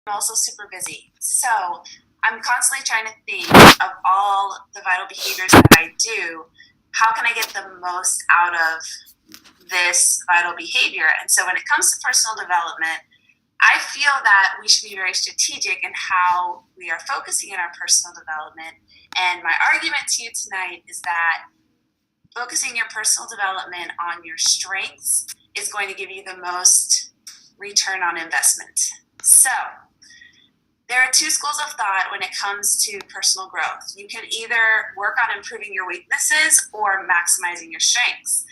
I'm also super busy. So I'm constantly trying to think of all the vital behaviors that I do. How can I get the most out of this vital behavior? And so when it comes to personal development, I feel that we should be very strategic in how we are focusing in our personal development. And my argument to you tonight is that focusing your personal development on your strengths is going to give you the most return on investment. So, there are two schools of thought when it comes to personal growth. You can either work on improving your weaknesses or maximizing your strengths.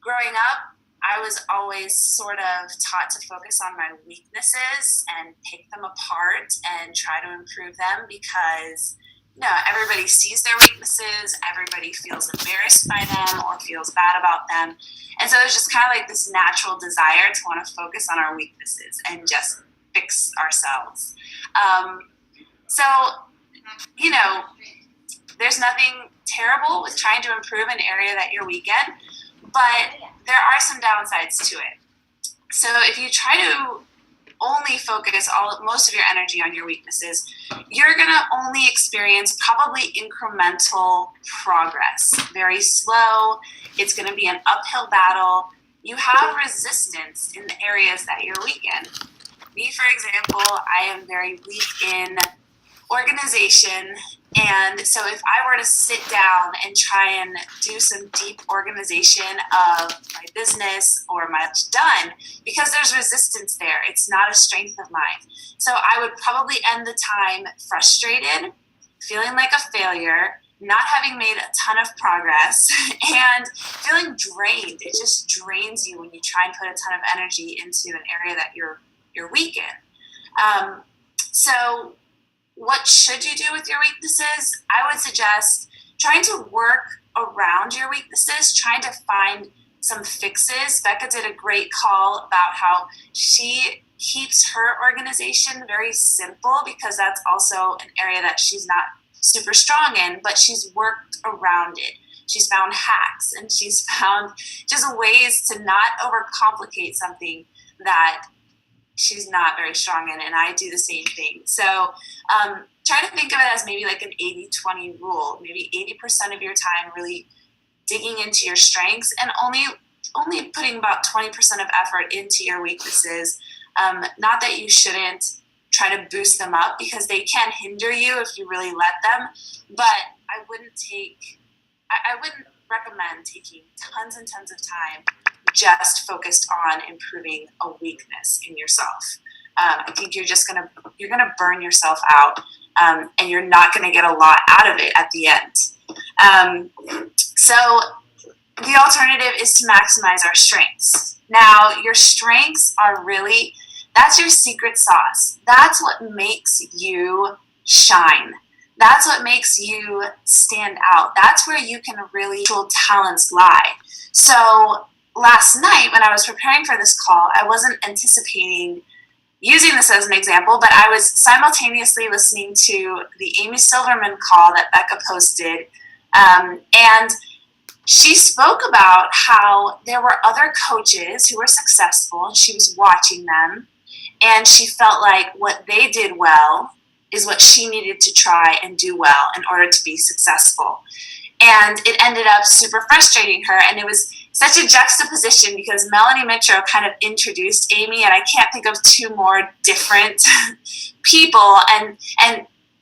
Growing up, I was always sort of taught to focus on my weaknesses and pick them apart and try to improve them because everybody sees their weaknesses, everybody feels embarrassed by them or feels bad about them. And so it's just kind of like this natural desire to want to focus on our weaknesses and just fix ourselves. So, there's nothing terrible with trying to improve an area that you're weak in, but there are some downsides to it. So if you try to only focus most of your energy on your weaknesses, you're going to only experience probably incremental progress. Very slow. It's going to be an uphill battle. You have resistance in the areas that you're weak in. Me, for example, I am very weak in organization. And so if I were to sit down and try and do some deep organization of my business or my done, because there's resistance there, it's not a strength of mine. So I would probably end the time frustrated, feeling like a failure, not having made a ton of progress, and feeling drained. It just drains you when you try and put a ton of energy into an area that you're weak in. So what should you do with your weaknesses? I would suggest trying to work around your weaknesses, trying to find some fixes. Becca did a great call about how she keeps her organization very simple because that's also an area that she's not super strong in, but she's worked around it. She's found hacks and she's found just ways to not overcomplicate something that she's not very strong in, and I do the same thing. So try to think of it as maybe like an 80-20 rule, maybe 80% of your time really digging into your strengths and only putting about 20% of effort into your weaknesses. Not that you shouldn't try to boost them up because they can hinder you if you really let them, but I wouldn't recommend taking tons and tons of time just focused on improving a weakness in yourself. I think you're gonna burn yourself out, and you're not gonna get a lot out of it at the end. So the alternative is to maximize our strengths. Now, your strengths are that's your secret sauce. That's what makes you shine. That's what makes you stand out. That's where you can really your talents lie. So last night when I was preparing for this call, I wasn't anticipating using this as an example, but I was simultaneously listening to the Amy Silverman call that Becca posted, and she spoke about how there were other coaches who were successful, and she was watching them, and she felt like what they did well is what she needed to try and do well in order to be successful. And it ended up super frustrating her, and it was such a juxtaposition because Melanie Mitro kind of introduced Amy, and I can't think of two more different people and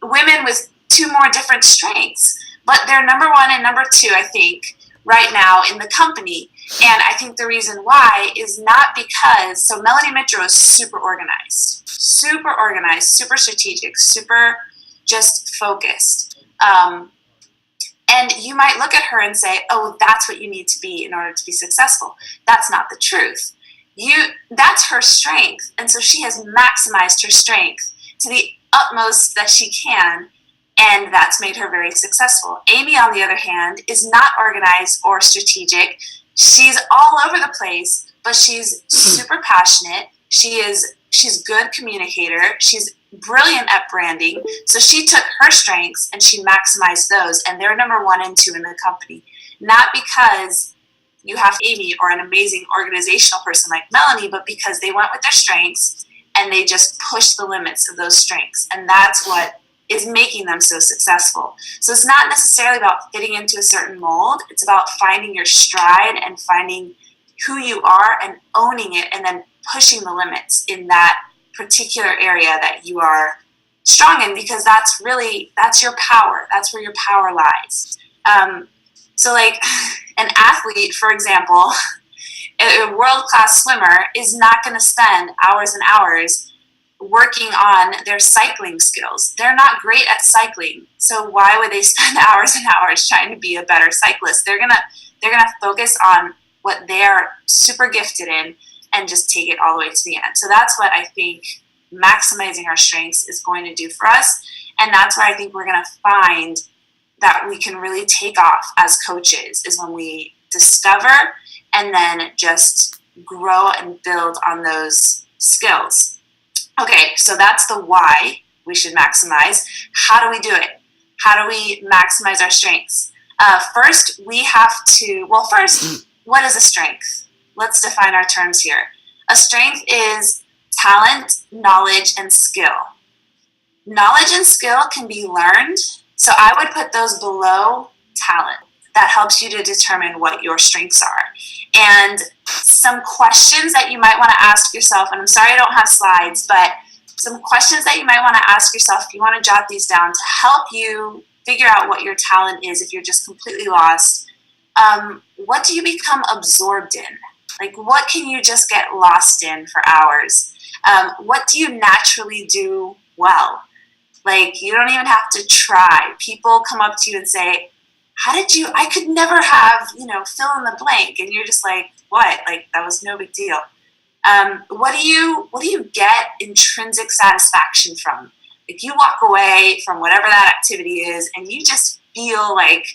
women with two more different strengths. But they're number one and number two, I think, right now in the company. And I think the reason why is not because, so Melanie Mitro is super organized, super strategic, super just focused. And you might look at her and say, oh, that's what you need to be in order to be successful. That's not the truth. That's her strength. And so she has maximized her strength to the utmost that she can. And that's made her very successful. Amy, on the other hand, is not organized or strategic. She's all over the place, but she's super passionate. She's good communicator. She's brilliant at branding. So she took her strengths and she maximized those, and they're number 1 and 2 in the company. Not because you have Amy or an amazing organizational person like Melanie, but because they went with their strengths and they just push the limits of those strengths. And that's what is making them so successful. So it's not necessarily about fitting into a certain mold. It's about finding your stride and finding who you are and owning it, and then pushing the limits in that particular area that you are strong in, because that's your power. That's where your power lies. So like an athlete, for example, a world-class swimmer is not going to spend hours and hours working on their cycling skills. They're not great at cycling, so why would they spend hours and hours trying to be a better cyclist? They're gonna focus on what they're super gifted in and just take it all the way to the end. So that's what I think maximizing our strengths is going to do for us, and that's where I think we're going to find that we can really take off as coaches, is when we discover and then just grow and build on those skills. Okay, so that's the why we should maximize. How do we do it? How do we maximize our strengths? First, what is a strength? Let's define our terms here. A strength is talent, knowledge, and skill. Knowledge and skill can be learned, so I would put those below talent. That helps you to determine what your strengths are. And some questions that you might want to ask yourself, and I'm sorry I don't have slides, but some questions that you might want to ask yourself, if you want to jot these down to help you figure out what your talent is if you're just completely lost. What do you become absorbed in? Like, what can you just get lost in for hours? What do you naturally do well? Like, you don't even have to try. People come up to you and say, I could never have, fill in the blank. And you're just like, what? Like, that was no big deal. What do you get intrinsic satisfaction from? Like, you walk away from whatever that activity is and you just feel like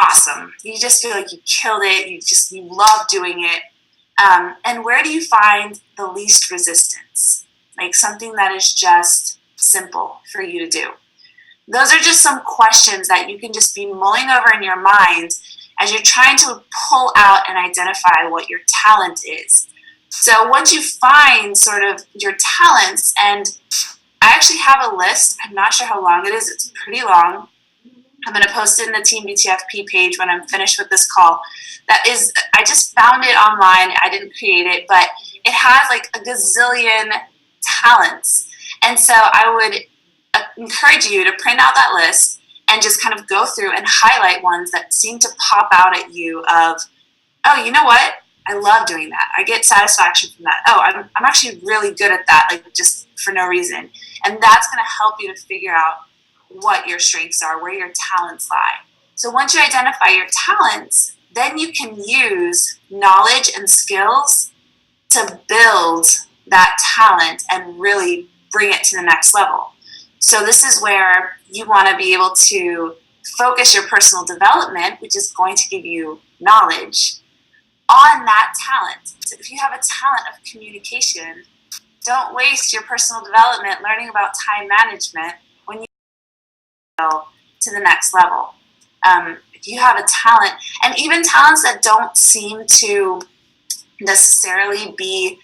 awesome. You just feel like you killed it. You love doing it. And where do you find the least resistance? Like, something that is just simple for you to do. Those are just some questions that you can just be mulling over in your mind as you're trying to pull out and identify what your talent is. So once you find sort of your talents, and I actually have a list, I'm not sure how long it is, it's pretty long. I'm going to post it in the TeamBTFP page when I'm finished with this call. I just found it online, I didn't create it, but it has like a gazillion talents. And so I would encourage you to print out that list and just kind of go through and highlight ones that seem to pop out at you of, oh, you know what? I love doing that. I get satisfaction from that. Oh, I'm actually really good at that, like, just for no reason. And that's going to help you to figure out what your strengths are, where your talents lie. So once you identify your talents, then you can use knowledge and skills to build that talent and really bring it to the next level. So this is where you want to be able to focus your personal development, which is going to give you knowledge, on that talent. So if you have a talent of communication, don't waste your personal development learning about time management when you go to the next level. If you have a talent, and even talents that don't seem to necessarily be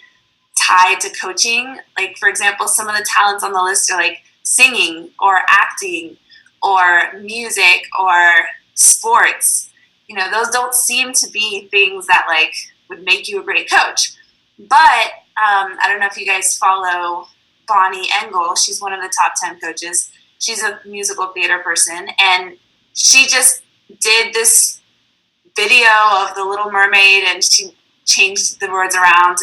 tied to coaching, like, for example, some of the talents on the list are like singing or acting or music or sports. Those don't seem to be things that like would make you a great coach. But I don't know if you guys follow Bonnie Engel. She's one of the top 10 coaches. She's a musical theater person, and she just did this video of The Little Mermaid, and she changed the words around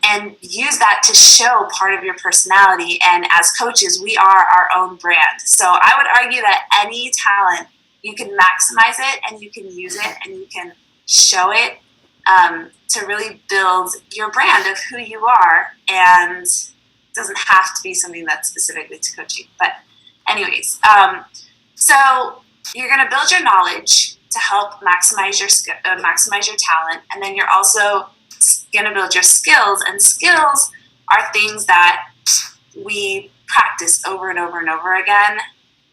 and use that to show part of your personality. And as coaches, we are our own brand. So I would argue that any talent, you can maximize it and you can use it and you can show it to really build your brand of who you are. And it doesn't have to be something that's specifically to coaching. But anyways, so you're going to build your knowledge to help maximize your talent, and then you're also going to build your skills. And skills are things that we practice over and over and over again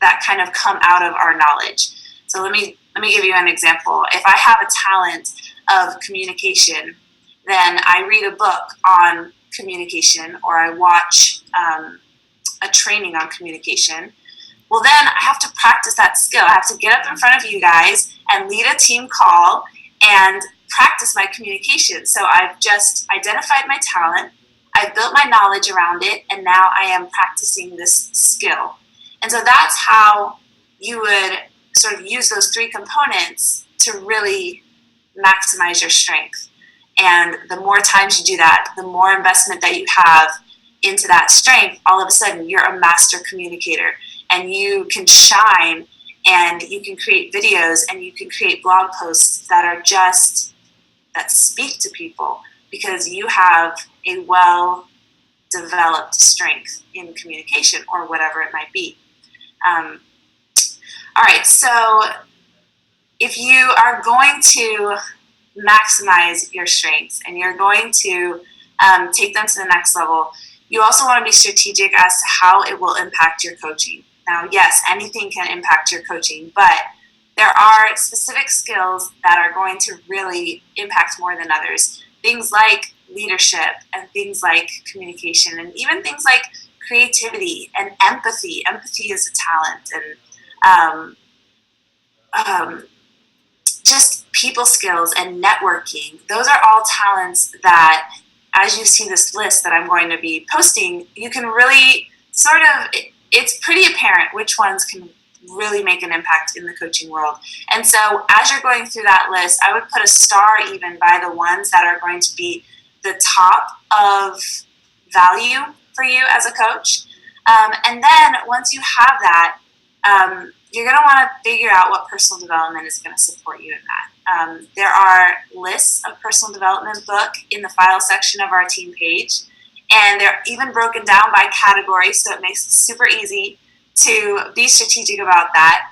that kind of come out of our knowledge. So let me give you an example. If I have a talent of communication, then I read a book on communication, or I watch a training on communication, well, then I have to practice that skill. I have to get up in front of you guys and lead a team call and practice my communication. So I've just identified my talent, I've built my knowledge around it, and now I am practicing this skill. And so that's how you would sort of use those three components to really maximize your strength. And the more times you do that, the more investment that you have into that strength, all of a sudden you're a master communicator, and you can shine, and you can create videos, and you can create blog posts that speak to people, because you have a well-developed strength in communication, or whatever it might be. All right, so if you are going to maximize your strengths and you're going to take them to the next level, you also want to be strategic as to how it will impact your coaching. Now, yes, anything can impact your coaching, but there are specific skills that are going to really impact more than others. Things like leadership, and things like communication, and even things like creativity and empathy. Empathy is a talent, and just people skills and networking. Those are all talents that, as you see this list that I'm going to be posting, you can really sort of, it's pretty apparent which ones can really make an impact in the coaching world. And so as you're going through that list, I would put a star even by the ones that are going to be the top of value for you as a coach. And then once you have that, you're going to want to figure out what personal development is going to support you in that. There are lists of personal development book in the file section of our team page, and they're even broken down by category, so it makes it super easy to be strategic about that.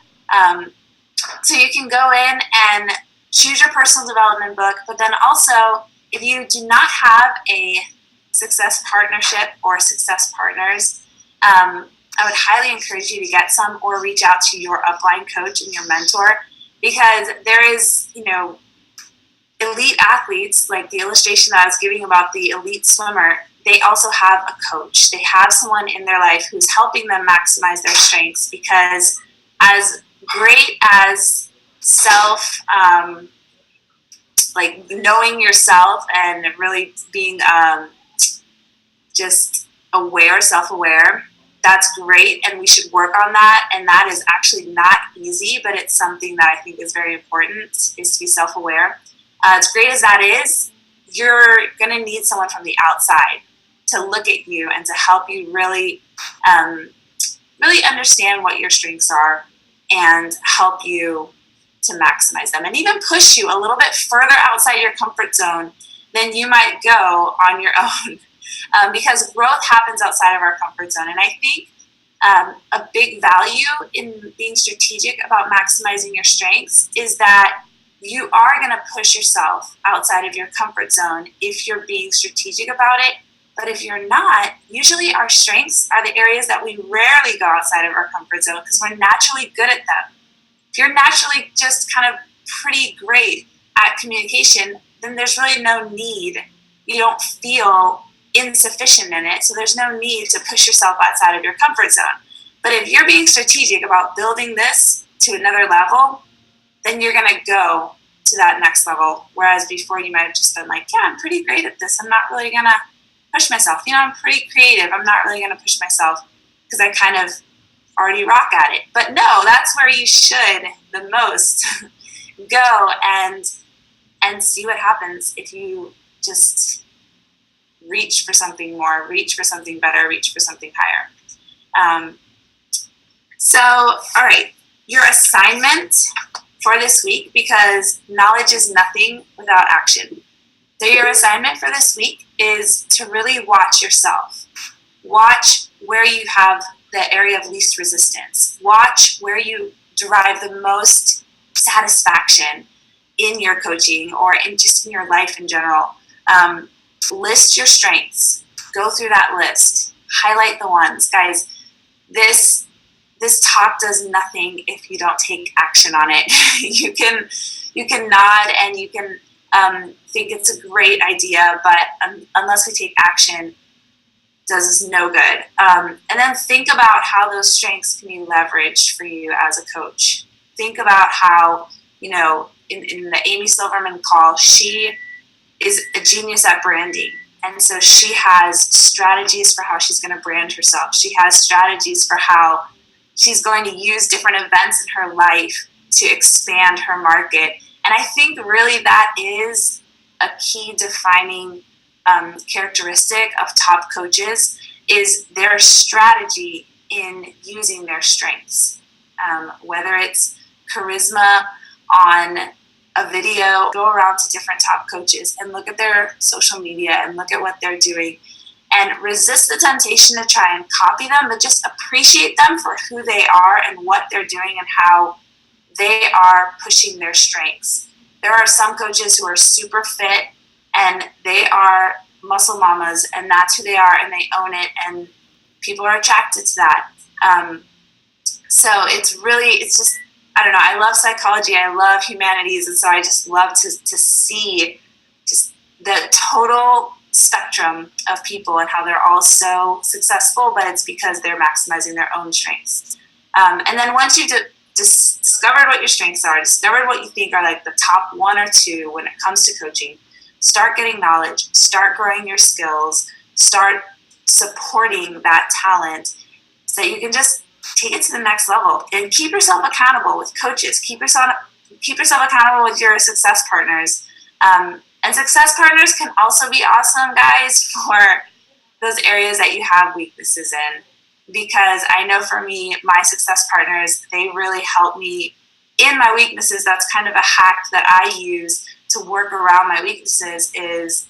So you can go in and choose your personal development book, but then also, if you do not have a success partnership or success partners, I would highly encourage you to get some, or reach out to your upline coach and your mentor, because there is, elite athletes, like the illustration that I was giving about the elite swimmer, they also have a coach. They have someone in their life who's helping them maximize their strengths, because as great as knowing yourself and really being just self-aware, that's great, and we should work on that. And that is actually not easy, but it's something that I think is very important, is to be self-aware. As great as that is, you're going to need someone from the outside to look at you and to help you really understand what your strengths are and help you to maximize them, and even push you a little bit further outside your comfort zone than you might go on your own. Because growth happens outside of our comfort zone. And I think a big value in being strategic about maximizing your strengths is that you are going to push yourself outside of your comfort zone if you're being strategic about it. But if you're not, usually our strengths are the areas that we rarely go outside of our comfort zone, because we're naturally good at them. If you're naturally just kind of pretty great at communication, then there's really no need. You don't feel insufficient in it, so there's no need to push yourself outside of your comfort zone. But if you're being strategic about building this to another level, then you're going to go to that next level. Whereas before, you might have just been like, yeah, I'm pretty great at this, I'm not really going to push myself. I'm pretty creative, I'm not really going to push myself because I kind of already rock at it. But no, that's where you should the most go and see what happens if you just reach for something more, reach for something better, reach for something higher. So, all right, your assignment for this week, because knowledge is nothing without action. So your assignment for this week is to really watch yourself. Watch where you have the area of least resistance. Watch where you derive the most satisfaction in your coaching, or in just in your life in general. List your strengths. Go through that list. Highlight the ones. Guys, this talk does nothing if you don't take action on it. You can nod and you can think it's a great idea, but unless we take action, does us no good. And then think about how those strengths can be leveraged for you as a coach. Think about how, in the Amy Silverman call, she is a genius at branding. And so she has strategies for how she's going to brand herself. She has strategies for how she's going to use different events in her life to expand her market. And I think really that is a key defining characteristic of top coaches is their strategy in using their strengths. Whether it's charisma on a video, go around to different top coaches and look at their social media and look at what they're doing and resist the temptation to try and copy them, but just appreciate them for who they are and what they're doing and how they are pushing their strengths. There are some coaches who are super fit and they are muscle mamas and that's who they are and they own it and people are attracted to that. So it's just, I don't know, I love psychology, I love humanities, and so I just love to see just the total spectrum of people and how they're all so successful, but it's because they're maximizing their own strengths. And then once you discovered what your strengths are, discovered what you think are like the top one or two when it comes to coaching, start getting knowledge, start growing your skills, start supporting that talent so that you can just take it to the next level and keep yourself accountable with coaches. Keep yourself accountable with your success partners. And success partners can also be awesome, guys, for those areas that you have weaknesses in. Because I know for me, my success partners, they really help me in my weaknesses. That's kind of a hack that I use to work around my weaknesses is,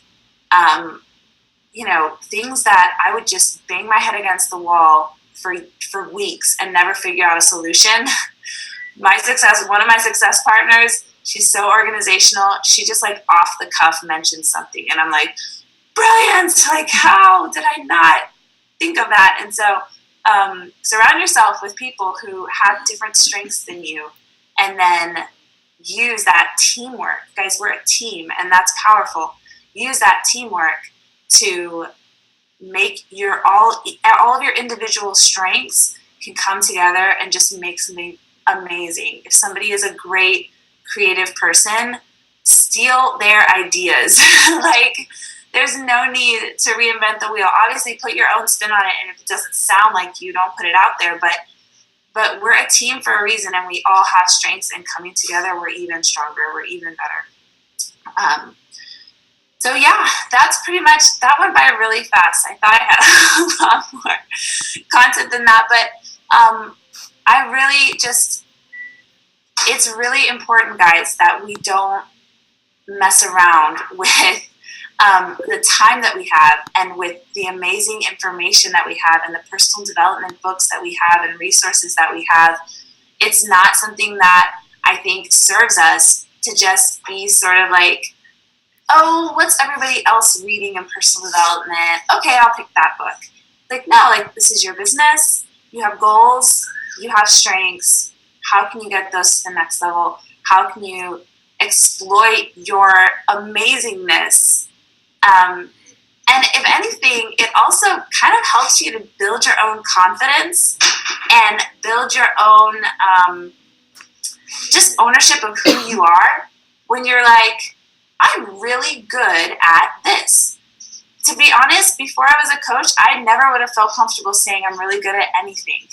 things that I would just bang my head against the wall for weeks and never figure out a solution. One of my success partners, she's so organizational. She just like off the cuff mentions something. And I'm like, brilliant. Like, how did I not think of that? And so surround yourself with people who have different strengths than you and then use that teamwork. Guys, we're a team and that's powerful. Use that teamwork to make all of your individual strengths can come together and just make something amazing. If somebody is a great creative person, steal their ideas. Like, there's no need to reinvent the wheel. Obviously, put your own spin on it, and if it doesn't sound like you, don't put it out there. But we're a team for a reason, and we all have strengths, and coming together, we're even stronger. We're even better. So yeah, that's pretty much, that went by really fast. I thought I had a lot more content than that, but I really it's really important, guys, that we don't mess around with the time that we have and with the amazing information that we have and the personal development books that we have and resources that we have. It's not something that I think serves us to just be sort of like, oh, what's everybody else reading in personal development? Okay, I'll pick that book. Like, no, like, this is your business. You have goals. You have strengths. How can you get those to the next level? How can you exploit your amazingness? And if anything, it also kind of helps you to build your own confidence and build your own just ownership of who you are when you're like, I'm really good at this. To be honest, before I was a coach, I never would have felt comfortable saying I'm really good at anything.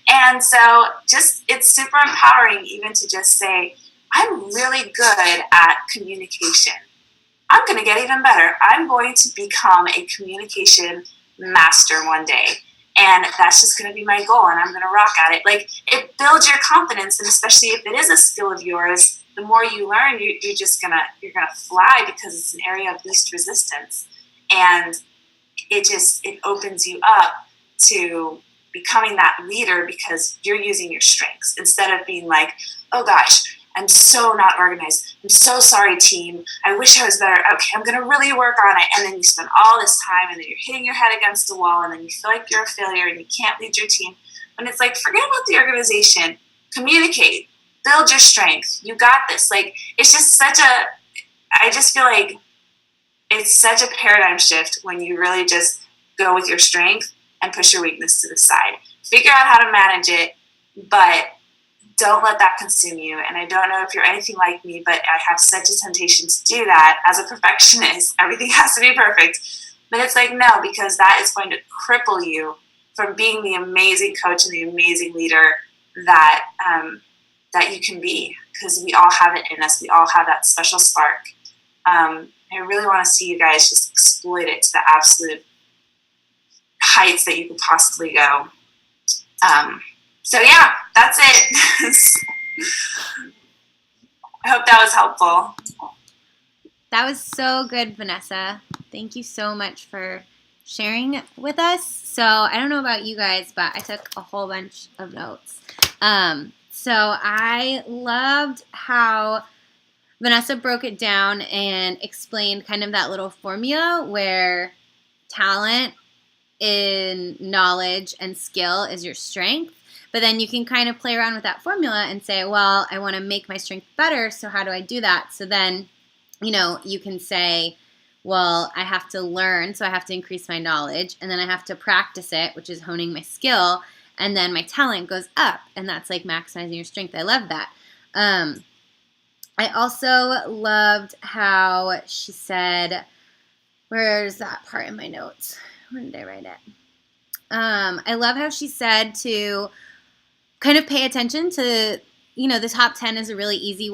And so it's super empowering even to just say, I'm really good at communication. I'm going to get even better. I'm going to become a communication master one day. And that's just going to be my goal, and I'm going to rock at it. Like, it builds your confidence, and especially if it is a skill of yours, the more you learn, you're gonna fly because it's an area of least resistance, and it opens you up to becoming that leader because you're using your strengths instead of being like, oh gosh, I'm so not organized. I'm so sorry, team. I wish I was better. Okay, I'm gonna really work on it. And then you spend all this time, and then you're hitting your head against the wall, and then you feel like you're a failure and you can't lead your team. And it's like, forget about the organization. Communicate. Build your strength. You got this. Like, it's just such a, I just feel like it's such a paradigm shift when you really just go with your strength and push your weakness to the side. Figure out how to manage it, but don't let that consume you. And I don't know if you're anything like me, but I have such a temptation to do that as a perfectionist. Everything has to be perfect. But it's like, no, because that is going to cripple you from being the amazing coach and the amazing leader that that you can be, because we all have it in us. We all have that special spark. I really want to see you guys just exploit it to the absolute heights that you could possibly go. So yeah, that's it. I hope that was helpful. That was so good, Vanessa. Thank you so much for sharing with us. So I don't know about you guys, but I took a whole bunch of notes. So I loved how Vanessa broke it down and explained kind of that little formula where talent in knowledge and skill is your strength. But then you can kind of play around with that formula and say, well, I want to make my strength better, so how do I do that? So then, you can say, well, I have to learn, so I have to increase my knowledge, and then I have to practice it, which is honing my skill, and then my talent goes up, and that's like maximizing your strength. I love that. I also loved how she said, where's that part in my notes? Where did I write it? I love how she said to kind of pay attention to, the top 10 is a really easy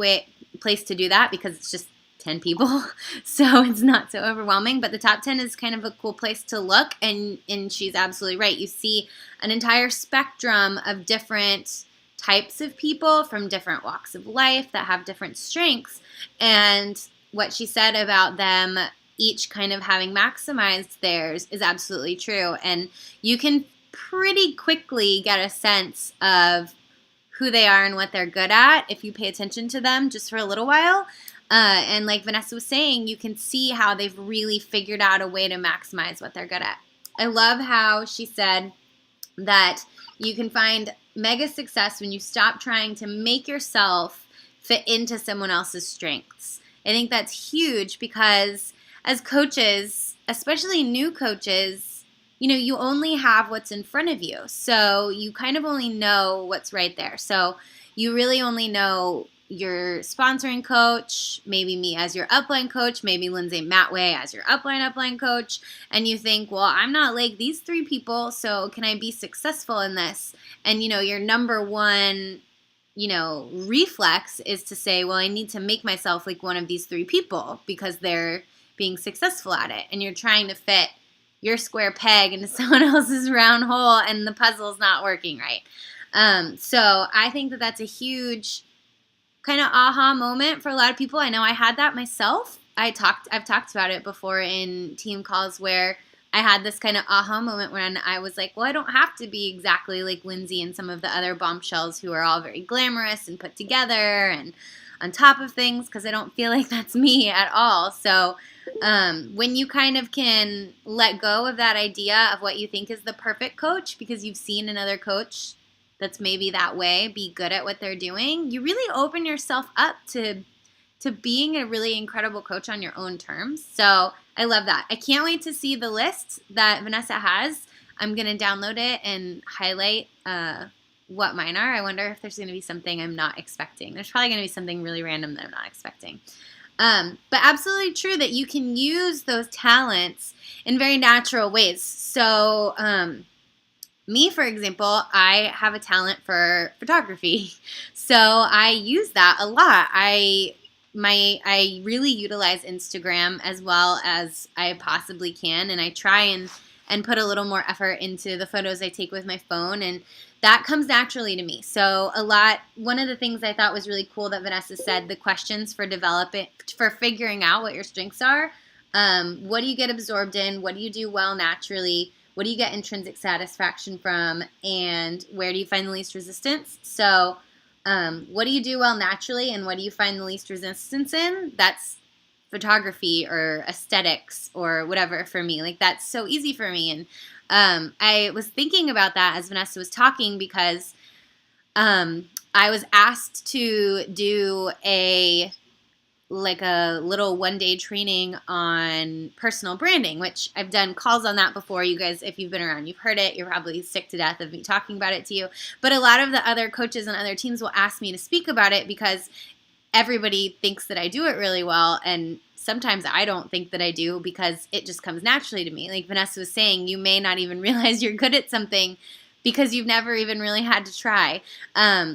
place to do that because it's just 10 people, so it's not so overwhelming. But the top 10 is kind of a cool place to look, and she's absolutely right. You see an entire spectrum of different types of people from different walks of life that have different strengths, and what she said about them each kind of having maximized theirs is absolutely true. And you can pretty quickly get a sense of who they are and what they're good at if you pay attention to them just for a little while. And like Vanessa was saying, you can see how they've really figured out a way to maximize what they're good at. I love how she said that you can find mega success when you stop trying to make yourself fit into someone else's strengths. I think that's huge because as coaches, especially new coaches, you only have what's in front of you. So you kind of only know what's right there. So you really only know your sponsoring coach, maybe me as your upline coach, maybe Lindsay Matway as your upline coach, and you think, well, I'm not like these three people, so can I be successful in this? And, your number one, reflex is to say, well, I need to make myself like one of these three people because they're being successful at it. And you're trying to fit your square peg into someone else's round hole, and the puzzle's not working right. So I think that that's a huge kind of aha moment for a lot of people. I know I had that myself. I've talked about it before in team calls where I had this kind of aha moment when I was like, well, I don't have to be exactly like Lindsay and some of the other bombshells who are all very glamorous and put together and on top of things, because I don't feel like that's me at all. So when you kind of can let go of that idea of what you think is the perfect coach because you've seen another coach that's maybe that way be good at what they're doing, you really open yourself up to being a really incredible coach on your own terms. So I love that. I can't wait to see the list that Vanessa has. I'm going to download it and highlight what mine are. I wonder if there's going to be something I'm not expecting. There's probably going to be something really random that I'm not expecting. But absolutely true that you can use those talents in very natural ways. So me, for example, I have a talent for photography. So I use that a lot. I really utilize Instagram as well as I possibly can, and I try and put a little more effort into the photos I take with my phone, and that comes naturally to me. So one of the things I thought was really cool that Vanessa said, the questions for figuring out what your strengths are. What do you get absorbed in? What do you do well naturally? What do you get intrinsic satisfaction from? And where do you find the least resistance? So what do you do well naturally, and what do you find the least resistance in? That's photography or aesthetics or whatever for me. Like, that's so easy for me. And I was thinking about that as Vanessa was talking because I was asked to do a like a little one-day training on personal branding, which I've done calls on that before. You guys, if you've been around, you've heard it. You're probably sick to death of me talking about it to you. But a lot of the other coaches and other teams will ask me to speak about it because everybody thinks that I do it really well, and sometimes I don't think that I do because it just comes naturally to me. Like Vanessa was saying, you may not even realize you're good at something because you've never even really had to try.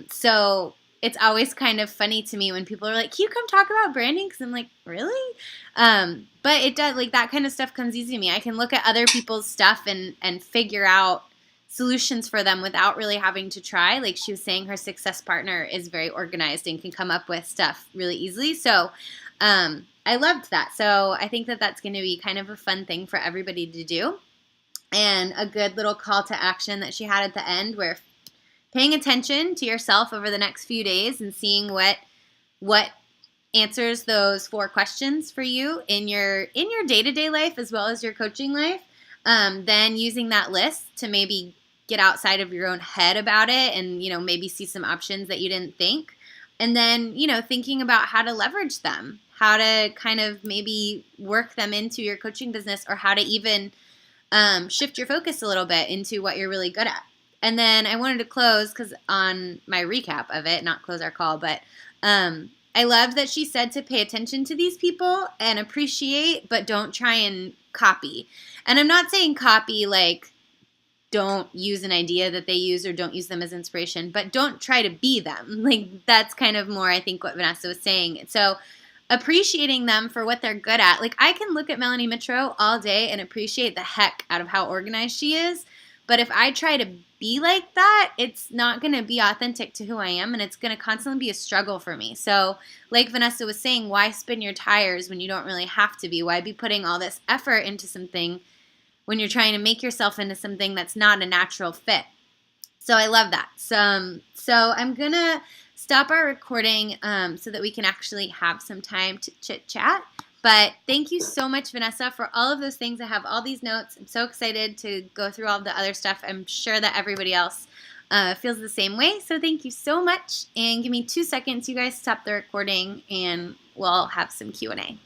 So it's always kind of funny to me when people are like, can you come talk about branding? Because I'm like, really? But it does, like, that kind of stuff comes easy to me. I can look at other people's stuff and figure out solutions for them without really having to try. Like she was saying, her success partner is very organized and can come up with stuff really easily. So I loved that. So I think that that's going to be kind of a fun thing for everybody to do. And a good little call to action that she had at the end, where paying attention to yourself over the next few days and seeing what answers those 4 questions for you in your day-to-day life as well as your coaching life. Then using that list to maybe get outside of your own head about it and, maybe see some options that you didn't think. And then, thinking about how to leverage them, how to kind of maybe work them into your coaching business, or how to even shift your focus a little bit into what you're really good at. And then I wanted to close, because on my recap of it, not close our call, but I loved that she said to pay attention to these people and appreciate, but don't try and copy. And I'm not saying copy like don't use an idea that they use or don't use them as inspiration, but don't try to be them. Like that's kind of more, I think, what Vanessa was saying. So appreciating them for what they're good at. Like I can look at Melanie Mitro all day and appreciate the heck out of how organized she is. But if I try to be like that, it's not going to be authentic to who I am, and it's going to constantly be a struggle for me. So like Vanessa was saying, why spin your tires when you don't really have to be? Why be putting all this effort into something when you're trying to make yourself into something that's not a natural fit? So I love that. So I'm going to stop our recording so that we can actually have some time to chit-chat. But thank you so much, Vanessa, for all of those things. I have all these notes. I'm so excited to go through all the other stuff. I'm sure that everybody else feels the same way. So thank you so much. And give me 2 seconds. You guys stop the recording, and we'll have some Q&A.